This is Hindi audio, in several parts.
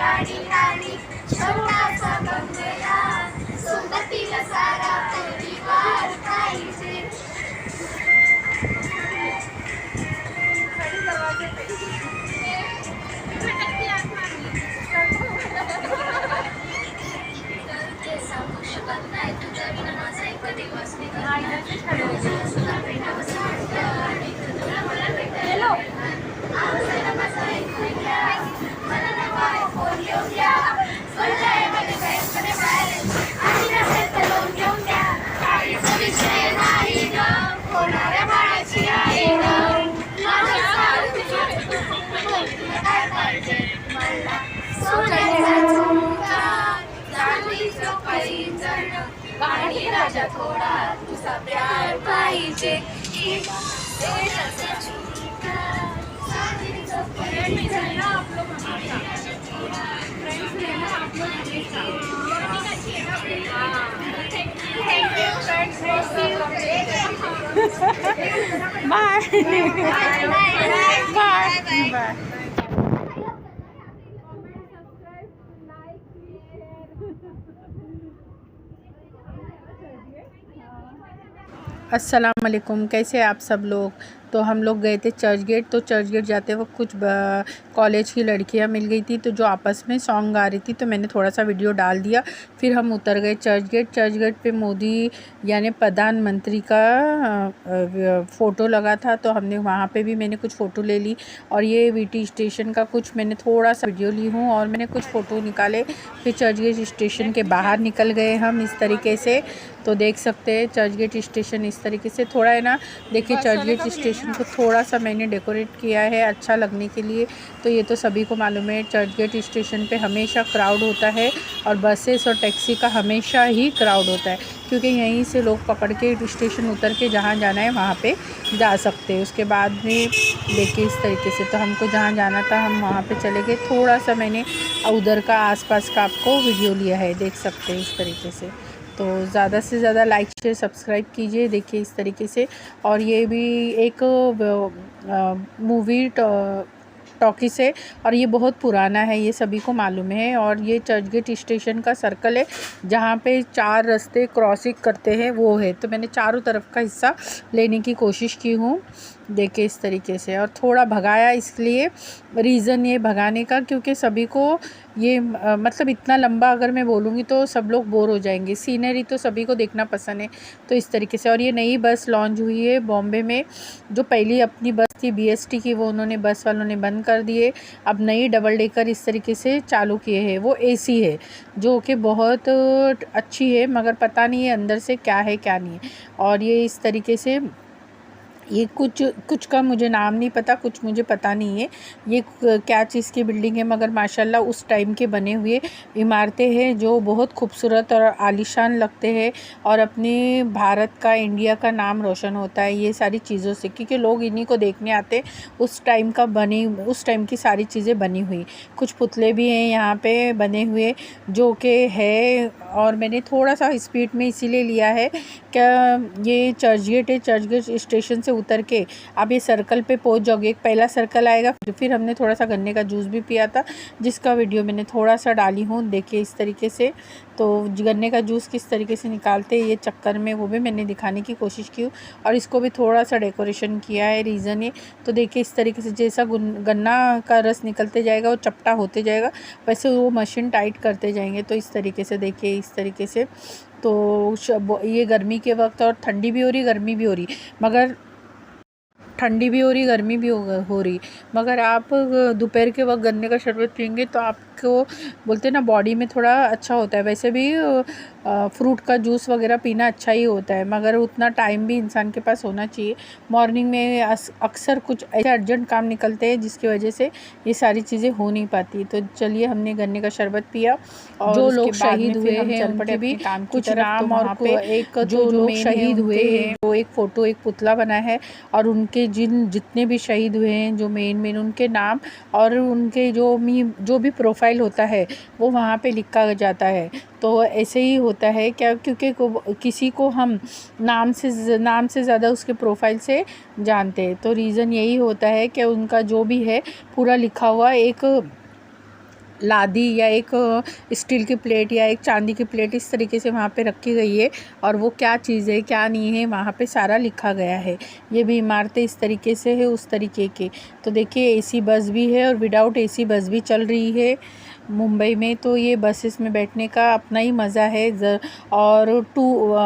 गाडी आणि छोटासा बंगला, सोबतीला सारा परिवार पाहिजे. राजा थोडा तुझा प्यार पाहिजे. Bye. Bye. Bye. अस्सलाम वालेकुम, कैसे आप सब लोग। तो हम लोग गए थे चर्च गेट। तो चर्च गेट जाते वक्त कुछ कॉलेज की लड़कियां मिल गई थी, तो जो आपस में सॉन्ग गा रही थी, तो मैंने थोड़ा सा वीडियो डाल दिया। फिर हम उतर गए चर्च गेट। चर्च गेट पे मोदी यानी प्रधानमंत्री का फ़ोटो लगा था, तो हमने वहाँ पे भी मैंने कुछ फ़ोटो ले ली। और ये वीटी स्टेशन का कुछ मैंने थोड़ा सा वीडियो ली हूँ और मैंने कुछ फ़ोटो निकाले। फिर चर्च गेट स्टेशन के बाहर निकल गए हम इस तरीके से। तो देख सकते हैं चर्च गेट स्टेशन इस तरीके से थोड़ा है ना। देखिए चर्च गेट स्टेशन को थोड़ा सा मैंने डेकोरेट किया है अच्छा लगने के लिए। तो ये तो सभी को मालूम है चर्च गेट स्टेशन पे हमेशा क्राउड होता है और बसेस और टैक्सी का हमेशा ही क्राउड होता है, क्योंकि यहीं से लोग पकड़ के स्टेशन उतर के जहाँ जाना है वहाँ पे जा सकते हैं। उसके बाद में देखिए इस तरीके से, तो हमको जहाँ जाना था हम वहाँ पे चले गए। थोड़ा सा मैंने उधर का आसपास का आपको वीडियो लिया है, देख सकते हैं इस तरीके से। तो ज़्यादा से ज़्यादा लाइक शेयर सब्सक्राइब कीजिए। देखिए इस तरीके से। और ये भी एक मूवी टॉकीज है और ये बहुत पुराना है, ये सभी को मालूम है। और ये चर्च गेट स्टेशन का सर्कल है जहाँ पे 4 रास्ते क्रॉसिंग करते हैं वो है। तो मैंने चारों तरफ का हिस्सा लेने की कोशिश की हूँ, देखिए इस तरीके से। और थोड़ा भगाया इसलिए रीज़न ये भगाने का, क्योंकि सभी को ये मतलब इतना लंबा अगर मैं बोलूँगी तो सब लोग बोर हो जाएंगे। सीनरी तो सभी को देखना पसंद है, तो इस तरीके से। और ये नई बस लॉन्च हुई है बॉम्बे में। जो पहली अपनी बस थी BST की, वो उन्होंने बस वालों ने बंद कर दिए। अब नई डबल डेकर इस तरीके से चालू किए हैं। वो AC है जो कि बहुत अच्छी है, मगर पता नहीं है अंदर से क्या है क्या नहीं है। और ये इस तरीके से ये कुछ का मुझे नाम नहीं पता, कुछ मुझे पता नहीं है ये क्या चीज़ की बिल्डिंग है, मगर माशाल्लाह उस टाइम के बने हुए इमारतें हैं जो बहुत खूबसूरत और आलीशान लगते हैं। और अपने भारत का, इंडिया का नाम रोशन होता है ये सारी चीज़ों से, क्योंकि लोग इन्हीं को देखने आते। उस टाइम की सारी चीज़ें बनी हुई। कुछ पुतले भी हैं यहाँ पे बने हुए जो कि है। और मैंने थोड़ा सा स्पीड में इसीलिए लिया है क्या, ये चर्च गेट है। चर्च गेट स्टेशन से उतर के आप ये सर्कल पे पहुंच जाओगे। एक पहला सर्कल आएगा, फिर हमने थोड़ा सा गन्ने का जूस भी पिया था जिसका वीडियो मैंने थोड़ा सा डाली हूँ, देखिए इस तरीके से। तो गन्ने का जूस किस तरीके से निकालते हैं ये चक्कर में, वो भी मैंने दिखाने की कोशिश की। और इसको भी थोड़ा सा डेकोरेशन किया है, रीज़न ये। तो देखिए इस तरीके से जैसा गन्ना का रस निकलते जाएगा वो चपटा होते जाएगा, वैसे वो मशीन टाइट करते जाएंगे। तो इस तरीके से देखिए इस तरीके से। तो ये गर्मी के वक्त, और ठंडी भी हो रही गर्मी भी हो रही, मगर ठंडी भी हो रही गर्मी भी हो रही, मगर आप दोपहर के वक्त गन्ने का शरबत पियेंगे तो आपको बोलते हैं ना बॉडी में थोड़ा अच्छा होता है। वैसे भी फ्रूट का जूस वगैरह पीना अच्छा ही होता है, मगर उतना टाइम भी इंसान के पास होना चाहिए। मॉर्निंग में अक्सर कुछ ऐसे अर्जेंट काम निकलते हैं जिसकी वजह से ये सारी चीज़ें हो नहीं पाती। तो चलिए हमने गन्ने का शरबत पिया। और जो लोग शहीद हुए हैं उनके भी कुछ नाम, और एक जो लोग शहीद हुए हैं वो एक फ़ोटो, एक पुतला बना है, और उनके जितने भी शहीद हुए हैं जो मेन उनके नाम और उनके जो भी प्रोफाइल होता है वो वहाँ पे लिखा जाता है। तो ऐसे ही होता है क्या, क्योंकि किसी को हम नाम से ज़्यादा उसके प्रोफाइल से जानते हैं। तो रीज़न यही होता है कि उनका जो भी है पूरा लिखा हुआ एक लादी या एक स्टील की प्लेट या एक चांदी की प्लेट इस तरीके से वहाँ पे रखी गई है, और वो क्या चीज़ है क्या नहीं है वहाँ पे सारा लिखा गया है। ये भी इमारतें इस तरीके से है उस तरीके के। तो देखिए एसी बस भी है और विदाउट एसी बस भी चल रही है मुंबई में। तो ये बसेस में बैठने का अपना ही मज़ा है। और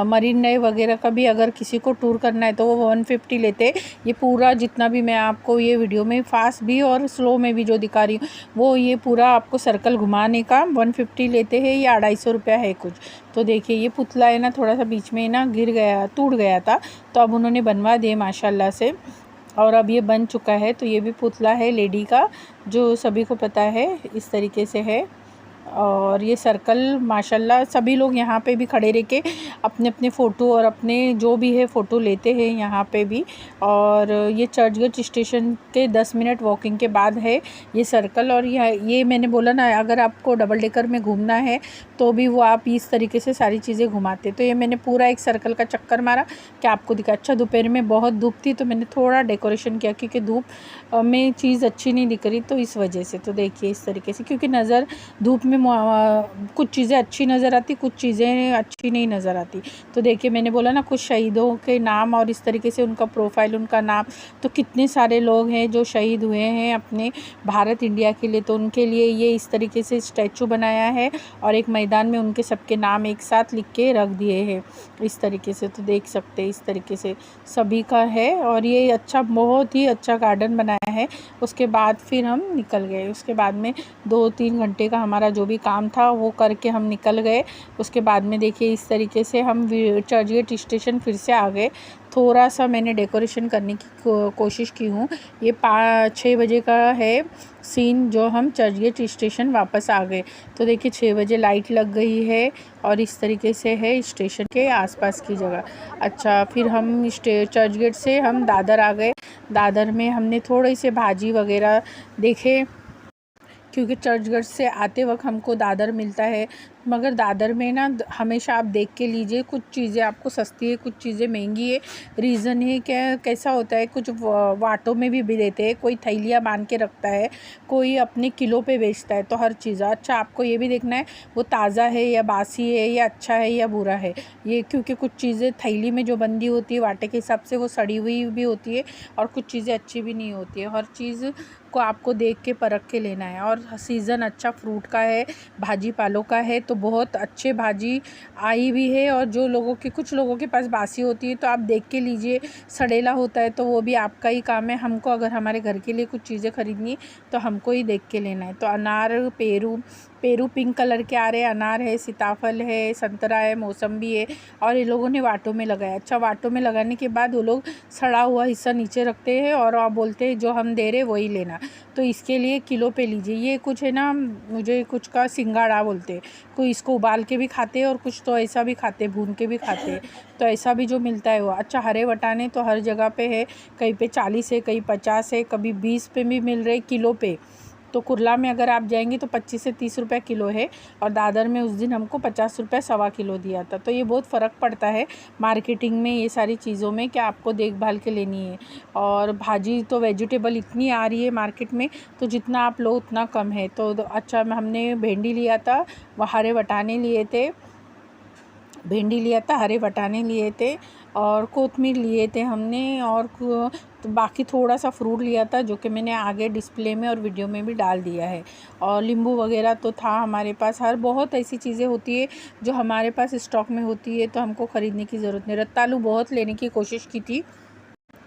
मरीन ड्राइव वगैरह का भी अगर किसी को टूर करना है तो वो 150 लेते। ये पूरा जितना भी मैं आपको ये वीडियो में फ़ास्ट भी और स्लो में भी जो दिखा रही हूँ वो ये पूरा आपको सर्कल घुमाने का 150 लेते हैं या 250 रुपया है कुछ। तो देखिए ये पुतला है ना थोड़ा सा बीच में ना गिर गया, टूट गया था, तो अब उन्होंने बनवा दिए माशाल्लाह से, और अब ये बन चुका है। तो ये भी पुतला है लेडी का, जो सभी को पता है इस तरीके से है। और ये सर्कल माशाल्लाह सभी लोग यहाँ पे भी खड़े रह के अपने अपने फ़ोटो और अपने जो भी है फ़ोटो लेते हैं यहाँ पे भी। और ये चर्चगेट स्टेशन के 10 मिनट वॉकिंग के बाद है ये सर्कल। और ये मैंने बोला ना अगर आपको डबल डेकर में घूमना है तो भी वो आप इस तरीके से सारी चीज़ें घुमाते। तो ये मैंने पूरा एक सर्कल का चक्कर मारा कि आपको दिखा। अच्छा दोपहर में बहुत धूप थी तो मैंने थोड़ा डेकोरेशन किया क्योंकि धूप में चीज़ अच्छी नहीं दिख रही तो इस वजह से। तो देखिए इस तरीके से, क्योंकि नज़र धूप में कुछ चीज़ें अच्छी नज़र आती, कुछ चीज़ें अच्छी नहीं नज़र आती। तो देखिए मैंने बोला ना कुछ शहीदों के नाम और इस तरीके से उनका प्रोफाइल, उनका नाम, तो कितने सारे लोग हैं जो शहीद हुए हैं अपने भारत इंडिया के लिए। तो उनके लिए ये इस तरीके से स्टैचू बनाया है और एक मैदान में उनके सबके नाम एक साथ लिख के रख दिए हैं इस तरीके से। तो देख सकते हैं इस तरीके से सभी का है। और ये अच्छा बहुत ही अच्छा गार्डन बनाया है। उसके बाद फिर हम निकल गए। उसके बाद में 2-3 घंटे का हमारा जो भी काम था वो करके हम निकल गए। उसके बाद में देखिए इस तरीके से हम चर्चगेट स्टेशन फिर से आ गए। थोड़ा सा मैंने डेकोरेशन करने की कोशिश की हूँ। ये 5-6 बजे का है सीन जो हम चर्चगेट स्टेशन वापस आ गए। तो देखिए 6 बजे लाइट लग गई है और इस तरीके से है स्टेशन के आसपास की जगह। अच्छा फिर हम चर्चगेट से हम दादर आ गए। दादर में हमने थोड़ी से भाजी वगैरह देखे, क्योंकि चर्चगेट से आते वक्त हमको दादर मिलता है। मगर दादर में ना हमेशा आप देख के लीजिए, कुछ चीज़ें आपको सस्ती है, कुछ चीज़ें महंगी है। रीज़न है क्या कैसा होता है, कुछ वाटों में भी देते हैं, कोई थैलियाँ बांध के रखता है, कोई अपने किलो पे बेचता है। तो हर चीज़ अच्छा आपको ये भी देखना है वो ताज़ा है या बासी है या अच्छा है या बुरा है ये, क्योंकि कुछ चीज़ें थैली में जो बंदी होती है वाटे के हिसाब से वो सड़ी हुई भी होती है और कुछ चीज़ें अच्छी भी नहीं होती है। हर चीज़ को आपको देख के परख के लेना है। और सीज़न अच्छा फ्रूट का है, भाजी पालों का है, तो बहुत अच्छे भाजी आई भी है। और जो लोगों के कुछ लोगों के पास बासी होती है तो आप देख के लीजिए, सड़ेला होता है तो वो भी आपका ही काम है। हमको अगर हमारे घर के लिए कुछ चीज़ें खरीदनी तो हमको ही देख के लेना है। तो अनार, पेरू पिंक कलर के आ रहे हैं, अनार है, सीताफल है, संतरा है, मौसम्बी है, और ये लोगों ने वाटों में लगाया। अच्छा वाटों में लगाने के बाद वो लोग सड़ा हुआ हिस्सा नीचे रखते हैं और आप बोलते हैं जो हम दे रहे वही लेना। तो इसके लिए किलो पे लीजिए। ये कुछ है ना, मुझे कुछ का सिंगाड़ा बोलते हैं, कोई इसको उबाल के भी खाते हैं और कुछ तो ऐसा भी खाते, भून के भी खाते हैं। तो ऐसा भी जो मिलता है वो। अच्छा हरे वटाने तो हर जगह पे है, कहीं पे 40 है, कहीं 50 है, कभी 20 पे भी मिल रहे किलो पे। तो कुरला में अगर आप जाएंगे तो 25 से 30 रुपये किलो है, और दादर में उस दिन हमको 50 रुपये सवा किलो दिया था। तो ये बहुत फ़र्क पड़ता है मार्केटिंग में, ये सारी चीज़ों में, कि आपको देखभाल के लेनी है। और भाजी तो वेजिटेबल इतनी आ रही है मार्केट में, तो जितना आप लो उतना कम है। तो अच्छा हमने भिंडी लिया था, हरे वटाने लिए थे, हरे वटाने लिए थे, और कोतमीर लिए थे हमने, और तो बाकी थोड़ा सा फ्रूट लिया था जो कि मैंने आगे डिस्प्ले में और वीडियो में भी डाल दिया है। और नींबू वगैरह तो था हमारे पास। हर बहुत ऐसी चीज़ें होती है जो हमारे पास स्टॉक में होती है तो हमको ख़रीदने की ज़रूरत नहीं। रत्तालू बहुत लेने की कोशिश की थी।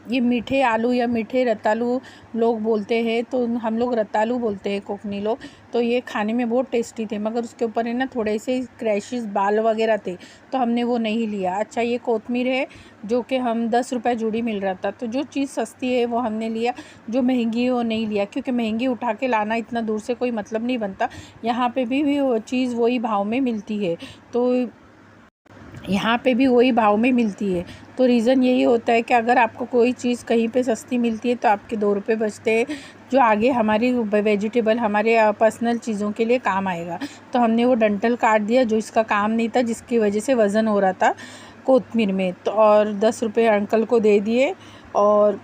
ये मीठे आलू या मीठे रतालू लोग बोलते हैं, तो हम लोग रतालू बोलते हैं कोकनी लोग। तो ये खाने में बहुत टेस्टी थे, मगर उसके ऊपर है ना थोड़े से क्रैशेस बाल वगैरह थे, तो हमने वो नहीं लिया। अच्छा ये कोतमीर है जो कि हम 10 रुपये जूड़ी मिल रहा था। तो जो चीज़ सस्ती है वो हमने लिया, जो महंगी है वो नहीं लिया, क्योंकि महंगी उठा के लाना इतना दूर से कोई मतलब नहीं बनता। यहाँ पे भी वो चीज़ वही भाव में मिलती है, तो यहाँ पे भी वही भाव में मिलती है। तो रीज़न यही होता है कि अगर आपको कोई चीज़ कहीं पे सस्ती मिलती है तो आपके 2 रुपये बचते हैं, जो आगे हमारी वेजिटेबल, हमारे पर्सनल चीज़ों के लिए काम आएगा। तो हमने वो डंठल काट दिया जो इसका काम नहीं था, जिसकी वजह से वज़न हो रहा था कोतमीर में। तो और 10 रुपये अंकल को दे दिए, और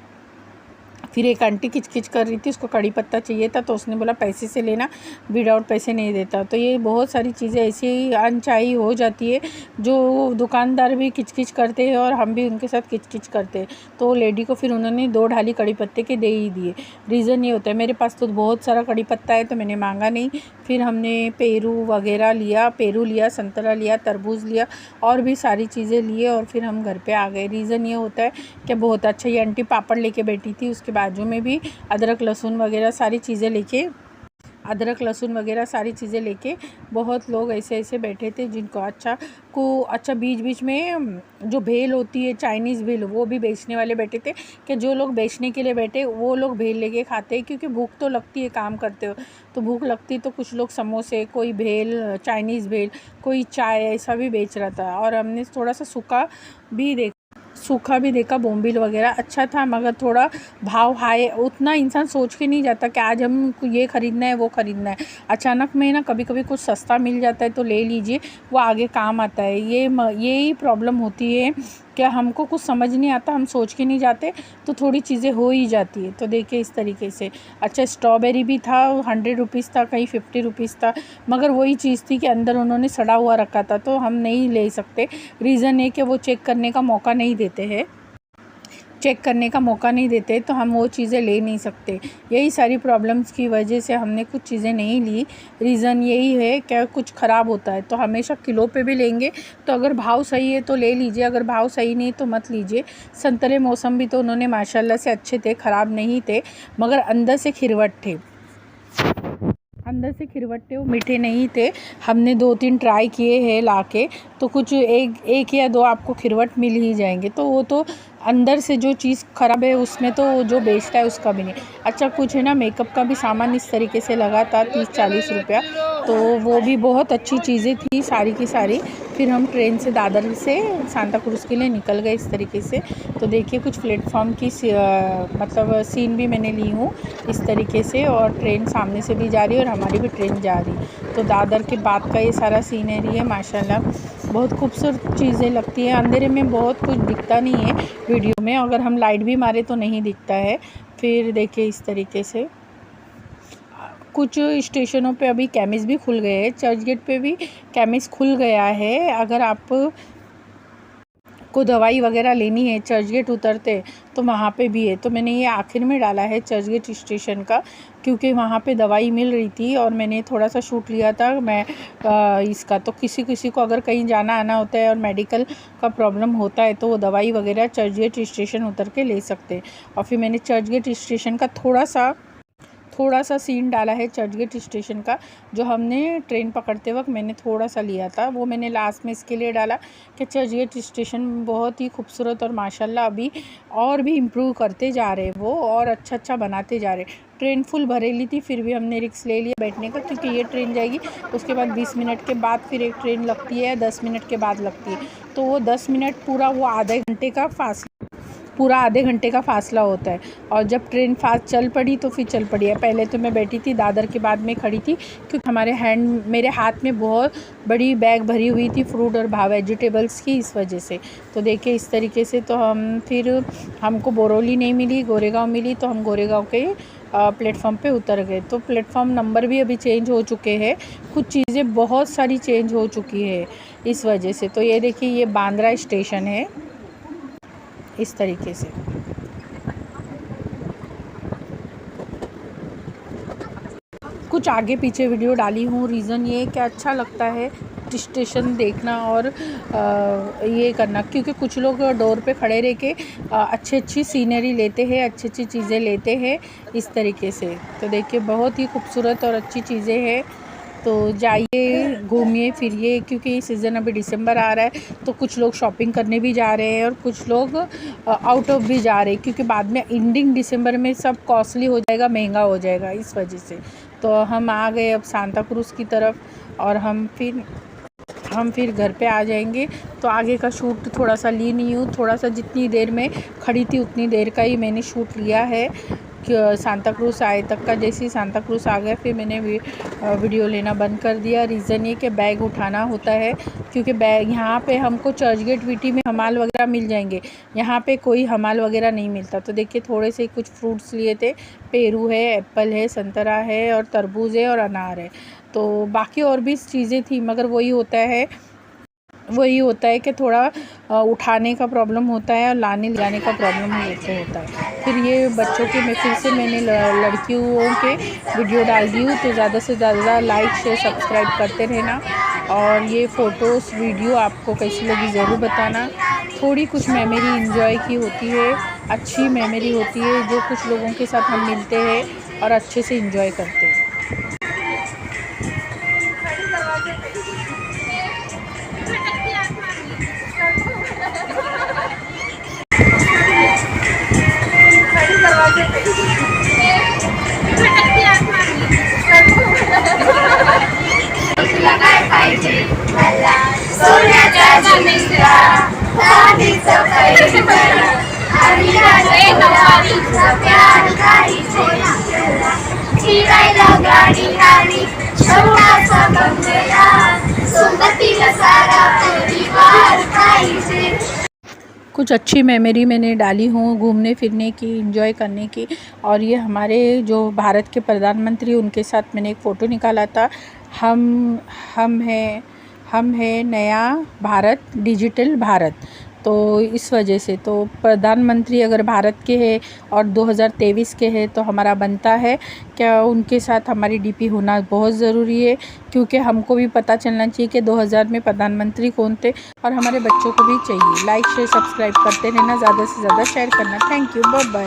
फिर एक आंटी किचकिच कर रही थी, उसको कड़ी पत्ता चाहिए था, तो उसने बोला पैसे से लेना, विदाउट पैसे नहीं देता। तो ये बहुत सारी चीज़ें ऐसी अनचाही हो जाती है, जो दुकानदार भी किचकिच करते हैं और हम भी उनके साथ किचकिच करते हैं। तो लेडी को फिर उन्होंने 2 ढाली कड़ी पत्ते के दे ही दिए। रीज़न ये होता है, मेरे पास तो बहुत सारा कड़ी पत्ता है तो मैंने मांगा नहीं। फिर हमने पेरू वगैरह लिया, पेरू लिया, संतरा लिया, तरबूज लिया और भी सारी चीज़ें लिए और फिर हम घर पे आ गए। रीज़न ये होता है कि बहुत अच्छा, ये आंटी पापड़ लेके बैठी थी, उसके बाजू में भी अदरक लहसुन वगैरह सारी चीज़ें लेके बहुत लोग ऐसे बैठे थे जिनको अच्छा बीच बीच में जो भेल होती है, चाइनीज़ भेल, वो भी बेचने वाले बैठे थे कि जो लोग बेचने के लिए बैठे वो लोग भेल लेके खाते हैं, क्योंकि भूख तो लगती है, काम करते हो तो भूख लगती है। तो कुछ लोग समोसे, कोई भेल, चाइनीज़ भेल, कोई चाय, ऐसा भी बेच रहा था। और हमने थोड़ा सा सूखा भी देखा, बोम्बिल वगैरह अच्छा था, मगर थोड़ा भाव हाई, उतना इंसान सोच के नहीं जाता कि आज हम ये ख़रीदना है वो ख़रीदना है। अचानक में ना कभी कभी कुछ सस्ता मिल जाता है तो ले लीजिए, वो आगे काम आता है। यही प्रॉब्लम होती है कि हमको कुछ समझ नहीं आता, हम सोच के नहीं जाते तो थोड़ी चीज़ें हो ही जाती है। तो देखिए इस तरीके से। अच्छा, स्ट्रॉबेरी भी था, 100 रुपीज़ था, कहीं 50 रुपीज़ था, मगर वही चीज़ थी कि अंदर उन्होंने सड़ा हुआ रखा था, तो हम नहीं ले सकते। रीज़न है कि वो चेक करने का मौका नहीं देते तो हम वो चीज़ें ले नहीं सकते। यही सारी प्रॉब्लम्स की वजह से हमने कुछ चीज़ें नहीं ली। रीज़न यही है कि कुछ ख़राब होता है तो हमेशा किलो पे भी लेंगे, तो अगर भाव सही है तो ले लीजिए, अगर भाव सही नहीं तो मत लीजिए। संतरे मौसम्बी तो उन्होंने माशाल्लाह से अच्छे थे, ख़राब नहीं थे, मगर अंदर से खिरवट थे, वो मीठे नहीं थे। हमने 2-3 ट्राई किए हैं लाके, तो कुछ एक या 2 आपको खिरवट मिल ही जाएंगे। तो वो तो अंदर से जो चीज़ ख़राब है उसमें तो जो बेचता है उसका भी नहीं। अच्छा, कुछ है ना मेकअप का भी सामान इस तरीके से लगा था, 30-40 रुपया, तो वो भी बहुत अच्छी चीज़ें थी सारी की सारी। फिर हम ट्रेन से दादर से सांता क्रूज़ के लिए निकल गए इस तरीके से। तो देखिए कुछ प्लेटफॉर्म की मतलब सीन भी मैंने ली हूँ इस तरीके से, और ट्रेन सामने से भी जा रही है और हमारी भी ट्रेन जा रही। तो दादर के बाद का ये सारा सीनरी है, माशाल्लाह बहुत खूबसूरत चीज़ें लगती हैं। अंधेरे में बहुत कुछ दिखता नहीं है वीडियो में, अगर हम लाइट भी मारे तो नहीं दिखता है। फिर देखिए इस तरीके से कुछ स्टेशनों पे अभी केमिस्ट भी खुल गए हैं। चर्च गेट पे भी केमिस्ट खुल गया है। अगर आप को दवाई वगैरह लेनी है चर्च गेट उतरते तो वहाँ पे भी है। तो मैंने ये आखिर में डाला है चर्च गेट स्टेशन का, क्योंकि वहाँ पे दवाई मिल रही थी और मैंने थोड़ा सा शूट लिया था मैं इसका। तो किसी को अगर कहीं जाना आना होता है और मेडिकल का प्रॉब्लम होता है तो वो दवाई वगैरह चर्च गेट स्टेशन उतर के ले सकते हैं। और फिर मैंने चर्च गेट स्टेशन का थोड़ा सा सीन डाला है चर्च गेट स्टेशन का, जो हमने ट्रेन पकड़ते वक्त मैंने थोड़ा सा लिया था, वो मैंने लास्ट में इसके लिए डाला कि चर्च गेट स्टेशन बहुत ही खूबसूरत और माशाल्लाह अभी और भी इम्प्रूव करते जा रहे हैं वो, और अच्छा बनाते जा रहे। ट्रेन फुल भरेली थी, फिर भी हमने रिस्क ले लिया बैठने का, क्योंकि ये ट्रेन जाएगी उसके बाद 20 मिनट के बाद फिर एक ट्रेन लगती है, 10 मिनट के बाद लगती है। तो वो 10 मिनट पूरा आधे घंटे का फ़ासला होता है। और जब ट्रेन फास्ट चल पड़ी तो फिर चल पड़ी है। पहले तो मैं बैठी थी दादर के बाद में खड़ी थी, क्योंकि मेरे हाथ में बहुत बड़ी बैग भरी हुई थी फ्रूट और वेजिटेबल्स की, इस वजह से। तो देखिए इस तरीके से। तो हमको बोरोली नहीं मिली, गोरेगांव मिली, तो हम गोरेगांव के प्लेटफॉर्म पे उतर गए। तो प्लेटफॉर्म नंबर भी अभी चेंज हो चुके हैं, कुछ चीज़ें बहुत सारी चेंज हो चुकी है इस वजह से। तो ये देखिए ये बांद्रा स्टेशन है इस तरीके से। कुछ आगे पीछे वीडियो डाली हूँ, रीज़न ये कि अच्छा लगता है स्टेशन देखना और ये करना, क्योंकि कुछ लोग डोर पे खड़े रह के अच्छी सीनरी लेते हैं, अच्छी चीज़ें लेते हैं इस तरीके से। तो देखिए बहुत ही खूबसूरत और अच्छी चीज़ें हैं। तो जाइए, घूमिए फिरिए, क्योंकि सीज़न अभी दिसंबर आ रहा है तो कुछ लोग शॉपिंग करने भी जा रहे हैं और कुछ लोग आउट ऑफ भी जा रहे हैं, क्योंकि बाद में एंडिंग दिसंबर में सब कॉस्टली हो जाएगा, महंगा हो जाएगा, इस वजह से। तो हम आ गए अब सांता क्रूज़ की तरफ, और हम फिर घर पे आ जाएंगे। तो आगे का शूट थोड़ा सा ली नहीं हूँ, थोड़ा सा जितनी देर में खड़ी थी उतनी देर का ही मैंने शूट लिया है। सांता क्रूज़ आए तक का। जैसे ही सांता क्रूज़ आ गया फिर मैंने वीडियो लेना बंद कर दिया। रीज़न ये कि बैग उठाना होता है, क्योंकि बैग यहाँ पे हमको चर्च गेट वीटी में हमाल वगैरह मिल जाएंगे, यहाँ पे कोई हमाल वगैरह नहीं मिलता। तो देखिए थोड़े से कुछ फ्रूट्स लिए थे, पेरू है, एप्पल है, संतरा है और तरबूज है और अनार है। तो बाकी और भी चीज़ें थी, मगर वही होता है कि थोड़ा उठाने का प्रॉब्लम होता है और लाने ले जाने का प्रॉब्लम होता है। फिर ये बच्चों के फिर से मैंने लड़कियों के वीडियो डाल दी हूँ। तो ज़्यादा से ज़्यादा लाइक शेयर सब्सक्राइब करते रहना, और ये फ़ोटोज़ वीडियो आपको कैसी लगी ज़रूर बताना। थोड़ी कुछ मेमोरी इंजॉय की होती है, अच्छी मेमोरी होती है, जो कुछ लोगों के साथ हम मिलते हैं और अच्छे से इंजॉय करते हैं। लगाय पाहिजे मला सोन्याच्या जमिनीला आधीच पाहिजे आणि राजाचा प्यार पाहिजे फिरायला गाडी आणि छोटासा बंगला सोबतीला सारा परिवार पाहिजे। कुछ अच्छी मेमोरी मैंने डाली हूँ घूमने फिरने की, एंजॉय करने की। और ये हमारे जो भारत के प्रधानमंत्री, उनके साथ मैंने एक फ़ोटो निकाला था। हम हैं नया भारत, डिजिटल भारत। तो इस वजह से तो प्रधानमंत्री अगर भारत के हैं और 2023 के हैं तो हमारा बनता है क्या उनके साथ हमारी डीपी होना बहुत ज़रूरी है, क्योंकि हमको भी पता चलना चाहिए कि 2000 में प्रधानमंत्री कौन थे, और हमारे बच्चों को भी चाहिए। लाइक शेयर सब्सक्राइब करते रहना, ज़्यादा से ज़्यादा शेयर करना। Thank you, bye bye.